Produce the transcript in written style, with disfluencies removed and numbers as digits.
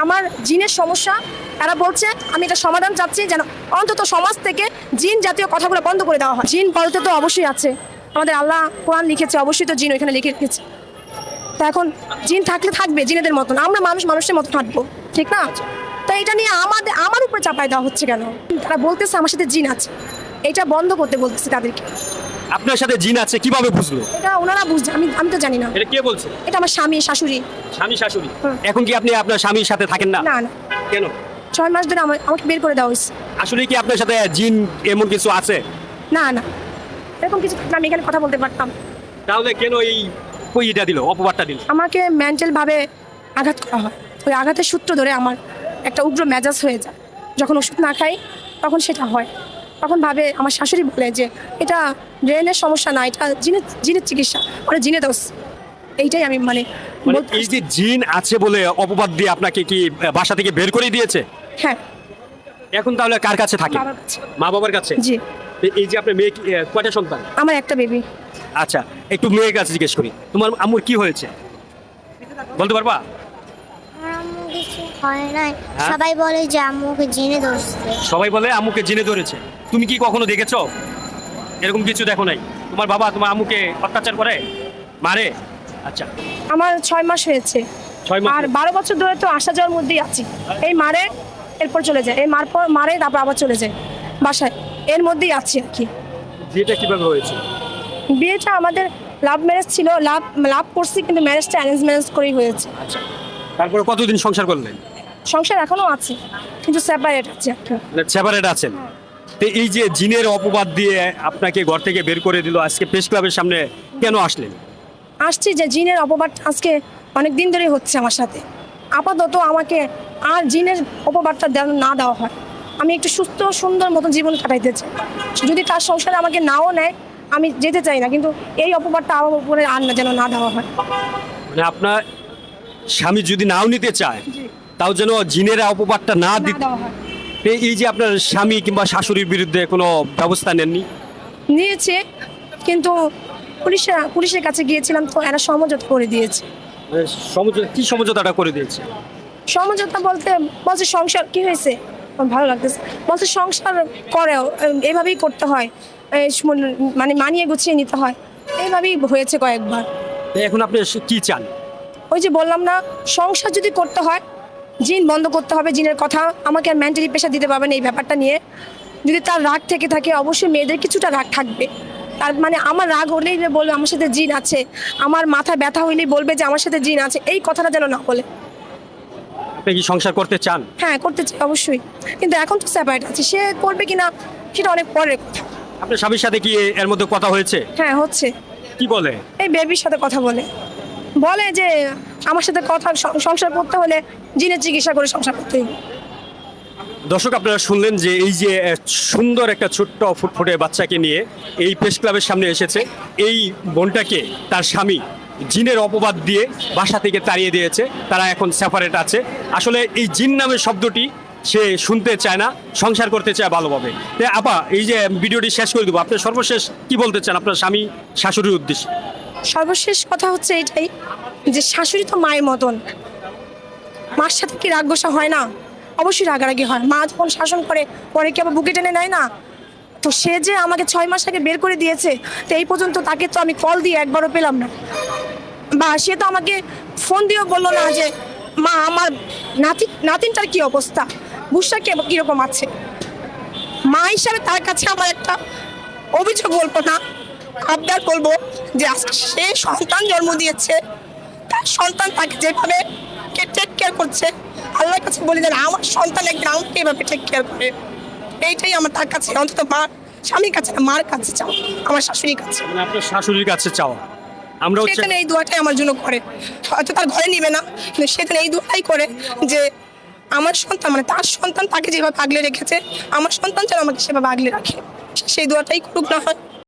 আমার জিনের সমস্যা, তারা বলছে আমি এটা সমাধান চাচ্ছি যেন অন্তত সমাজ থেকে জিন জাতীয় কথাগুলো বন্ধ করে দেওয়া হয়। জিন বলতে তো অবশ্যই আছে, আমাদের আল্লাহ কোরআন লিখেছে, অবশ্যই তো জিন ওইখানে লিখে রেখেছে। তা এখন জিন থাকলে থাকবে জিনেদের মতন, আমরা মানুষের মতো থাকবো, ঠিক না? তো এটা নিয়ে আমার উপরে চাপাই দেওয়া হচ্ছে কেন? তারা বলতেছে আমার সাথে জিন আছে, এটা বন্ধ করতে বলতেছে তাদেরকে। আপনার সাথে জিন আছে কিভাবে বুঝলো? এটা ওনারা বুঝছে, আমি তো জানি না। এটা কে বলছে? এটা আমার স্বামী শাশুড়ি। স্বামী শাশুড়ি? এখন কি আপনি আপনার স্বামীর সাথে থাকেন না? না না, কেন? 6 মাস ধরে আমাকে বের করে দেওয়া হয়েছে। আসলে কি আপনার সাথে জিন এমন কিছু আছে? না না, এরকম কিছু থাকলে আমি এখানে কথা বলতে পারতাম। তাহলে কেন এই ইটা দিল, অপবাদটা দিল? আমাকে মেন্টাল ভাবে আঘাত করা হয়, ওই আঘাতের সূত্র ধরে আমার একটা উগ্র মেজাজ হয়ে যায়। যখন ওষুধ না খাই তখন সেটা হয়। তখন ভাবে আমার শাশুড়ি বলে যে এটা ব্রেনের সমস্যা না, এটা জিনের চিকিৎসা, ওরা জিনে দোষ। এইটাই আমি মানে বলতে এই যে জিন আছে বলে অপবাদ দিয়ে আপনাকে কি বাসা থেকে বের করে দিয়েছে? হ্যাঁ, এখন তাহলে কার কাছে থাকে? বাবার কাছে। মা বাবার কাছে? জি, এই যে আপনার মেয়ে কয়টা সন্তান? আমার একটা বেবি। আচ্ছা, একটু মেয়ের কাছে জিজ্ঞেস করি, তোমার আম্মুর কি হয়েছে বলতে পারবা? আমার আম্মু কিছু হয় নাই, হ্যাঁ? সবাই বলে যে আম্মুকে জেনে ধরছে। সবাই বলে আম্মুকে জিনে ধরেছে। তুমি কি কখনো দেখেছো? এরকম কিছু দেখো নাই? তোমার বাবা তোমার আম্মুকে অত্যাচার করে, মারে? আচ্ছা, আমার 6 মাস হয়েছে, 6 মাস? আর 12 বছর ধরে তো আসা যাওয়ার মধ্যেই আছি। এই মারে, এরপর চলে যায়, এই মারে তারপর আবার চলে যায় বাসায়, এর মধ্যেই আছি আর কি। বিয়েটা কিভাবে হয়েছে? বিয়েটা আমাদের লাভ ম্যারেজ ছিল, লাভ করছি, কিন্তু ম্যারেজটা অ্যারেঞ্জ ম্যারেজ করেই হয়েছে। আচ্ছা, তারপরে কতদিন সংসার করলেন? সংসার এখনো আছে, কিন্তু সেপারেট আছে আর কি। সেপারেট আছেন? তো এই যে জিনের অপবাদ দিয়ে আপনাকে ঘর থেকে বের করে দিল, আজকে প্রেস ক্লাবের সামনে কেন আসলেন? আসছি যে জিনের অপবাদ আজকে অনেক দিন ধরেই হচ্ছে আমার সাথে। আপাতত আমাকে আর জিনের অপবাদটা না দেওয়া হয়, আমি একটু সুস্থ সুন্দর মতো জীবন কাটাইতে চাই। যদি তার সংসারে আমাকে নাও নেয় আমি যেতে চাই না, কিন্তু এই অপবাদটা আমার উপরে আর না যেন না দেওয়া হয়। মানে আপনার স্বামী যদি নাও নিতে চায়, তাও যেন জিনের অপবাদটা না না দিতে। দেওয়া হয়। এই যে আপনার স্বামী কিংবা শাশুড়ির বিরুদ্ধে কোনো ব্যবস্থা নেননি? নিয়েছে, কিন্তু পুলিশের কাছে গিয়েছিলাম, তো এরা সমঝোতা করে দিয়েছে। মানে কি সমঝোতাটা করে দিয়েছে? সমঝোতা বলছে সংসার কি হয়েছে, আমার ভালো লাগতেছে, বলছে সংসার করেও এভাবেই করতে হয়, মানে মানিয়ে গুছিয়ে নিতে হয়, এইভাবেই হয়েছে কয়েকবার। তো এখন আপনি কি চান? ওই যে বললাম না, সংসার যদি করতে হয় জিন বন্ধ করতে হবে, জিনের কথা আমাকে আর মেন্টালি প্রেশার দিতে পারবে না এই ব্যাপারটা নিয়ে। যদি তার রাগ থেকে থাকে, অবশ্যই মেয়েদের কিছুটা রাগ থাকবে, তার মানে আমার রাগ হলেই যে বলবে আমার সাথে জিন আছে, আমার মাথা ব্যথা হইলেই বলবে যে আমার সাথে জিন আছে, এই কথাটা যেন না বলে। আপনি কি সংসার করতে চান? হ্যাঁ, করতে চাই অবশ্যই, কিন্তু এখন তো সেপারেট আছে, সে করবে কিনা সেটা অনেক পরের কথা। আপনার স্বামীর সাথে কি এর মধ্যে কথা হয়েছে? হ্যাঁ, হচ্ছে। কি বলে? এই বেবির সাথে কথা বলে যে আমার সাথে সংসার করতে হলে জিনের চিকিৎসা করে সংসার করতে হবে। দর্শক, আপনারা শুনলেন যে এই যে সুন্দর একটা ছোট্ট ফুটফুটে বাচ্চাকে নিয়ে এই প্রেস ক্লাবের সামনে এসেছে। এই বোনটাকে তার স্বামী জিনের অপবাদ দিয়ে বাসা থেকে তাড়িয়ে দিয়েছে, তারা এখন সেপারেট আছে। আসলে এই জিন নামের শব্দটি সে শুনতে চায় না, সংসার করতে চায় ভালোভাবে। আপা, এই যে ভিডিওটি শেষ করে দেবো, আপনি সর্বশেষ কি বলতে চান আপনার স্বামী শাশুড়ির উদ্দেশ্যে? সর্বশেষ কথা হচ্ছে এটাই যে শাশুড়ি তো মায়ের মতন, মার সাথে কি রাগ গোসা হয় না? অবশ্যই রাগারাগি হয়। মা যখন শাসন করে পরে কি আবার বুকে টেনে নেয় না? তো সে যে আমাকে 6 মাস আগে বের করে দিয়েছে, তো এই পর্যন্ত তাকে তো আমি কল দিয়ে একবারও পেলাম না, বা সে তো আমাকে ফোন দিয়েও বললো না যে মা আমার নাতিনটার কি অবস্থা, বুসরা কিরকম আছে। মা হিসাবে তার কাছে আমার একটা অভিযোগ বলবো না, আবদার বলবো যে আজকে সে সন্তান জন্ম দিয়েছে, তার সন্তান তাকে যেভাবে টেক কেয়ার করছে, আল্লাহর কাছে বলি যেন আমার সন্তান একদিন আমাকে এভাবে টেক কেয়ার করে। এইটাই আমার তার কাছে, অন্তত মা স্বামীর কাছে না, মার কাছে চাও, আমার শাশুড়ির কাছে। মানে আপনার শাশুড়ির কাছে চাওয়া। আমরা হচ্ছে সেখানে এই দোয়াটাই আমার জন্য করে, হয়তো তার ঘরে নিবে না, কিন্তু সেখানে এই দোয়াটাই করে যে আমার সন্তান, মানে তার সন্তান তাকে যেভাবে আগলে রেখেছে, আমার সন্তান যেন আমাকে সেভাবে আগলে রাখে, সেই দোয়াটাই করুক না হয়।